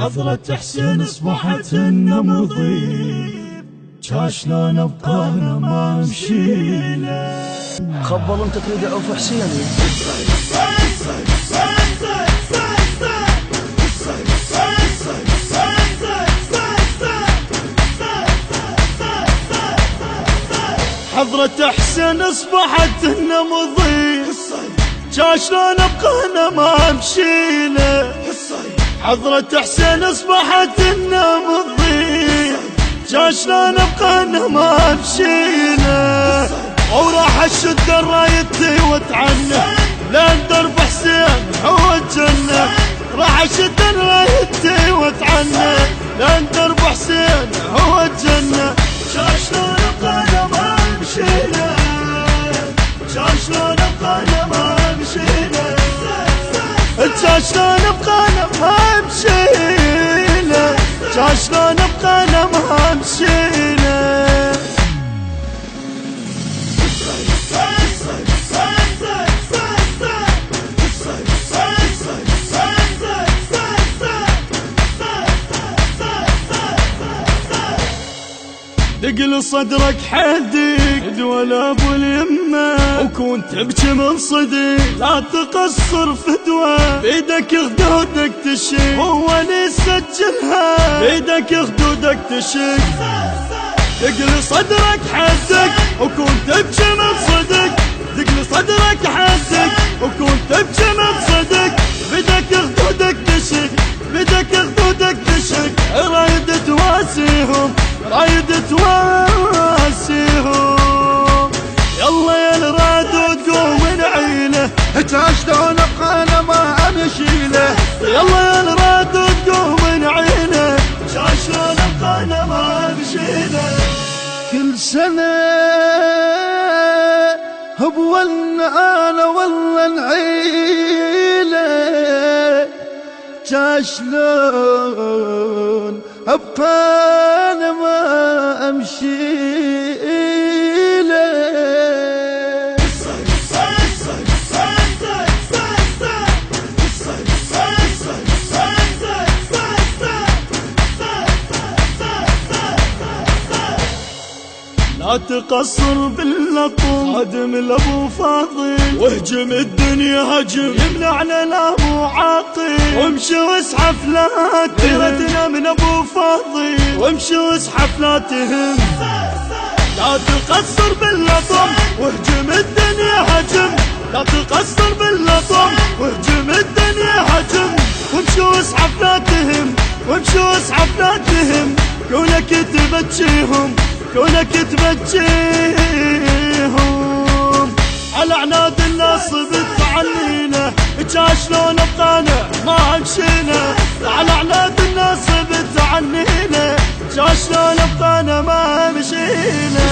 حضرة حسين اصبحت النمضي، شلون ابقى انا ما امشي له. خبل انت تريد اعوف حسيني. حضرة حسين اصبحت النمضي، شلون ابقى انا ما امشي له. حضرة حسين اصبحت النمضي، شلون ابقى انا ما امشي له. وراح اشد رايتي واتعنى لين درب حسين هو الجنة. راح اشد رايتي واتعنى لين درب حسين هو الجنة. شلون ابقى انا ما امشي له، شلون ابقى انا ما امشي له. شلون ابقى انا ما امشي له، شلون ابقى انا ما امشي له. دقل صدرك حدك ولا ابو اليمه، وكون تبكي من صدق لا تقصر فدوه. بيدك خدودك تشك هو اللي يسجلها، بيدك خدودك تشك. دقل صدرك حدك وكون تبكي من صدق، دقل صدرك حدك وكون تبكي من صدق. بيدك خدودك تشك، بيدك خدودك تشك. رايد تواسيهم، رايد تواسيهم. يلا يا الراد وتقوم نعيله، شلون ابقى انا ما امشي له. يلا يا الراد وتقوم نعيله، شلون ابقى انا ما امشي له. كل سنة هبولنا انا والله نعيله، شلون ابقى انا ما امشي له. لا تقصر باللطم هدم الابو فاضل، واهجم الدنيا هجم يمنعنا الابو عاقل. وامشي واسحف لا تهمنا من ابو فاضل، وامشي واسحف لا تهم. لا تقصر باللطم واهجم الدنيا هجم، لا تقصر باللطم واهجم الدنيا هجم. وامشي واسحف لا تهم، وامشي واسحف لا تهم. كونك تبجيهم، كونك تبجيهم. على عناد الناس بتعنينا، شلون ابقى انا ما امشينا. على عناد الناس بتعنينا، شلون ابقى انا ما امشينا.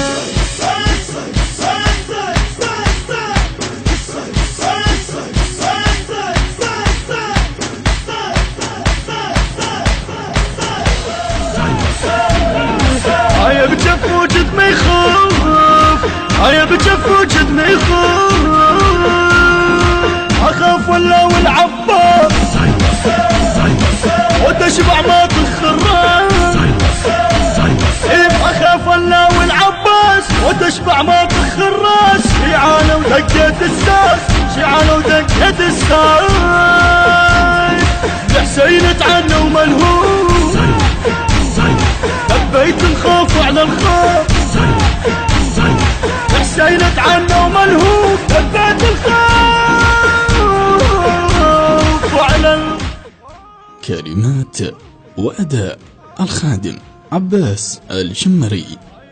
هيا بجف وجد ما يخوف، هيا بجف وجد ما يخوف. اخاف ولا والعباس وتشبع ما تخراس. اخاف ولا والعباس وتشبع ما تخراس. شيعانه ودقت الساس، شيعانه ودقت الساس. الحسين تعانى وملهوف، لبيت الخوف على الخوف. حسين تعانى وملهوف، لبيت الخوف على الخوف. كلمات وأداء الخادم عباس الشمري،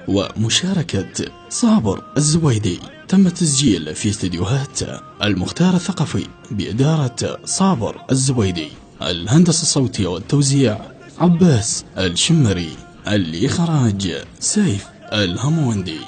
ومشاركة صابر الزويدي. تم التسجيل في استديوهات المختار الثقفي بإدارة صابر الزويدي. الهندسة الصوتية والتوزيع عباس الشمري. الإخراج سيف الهموندي.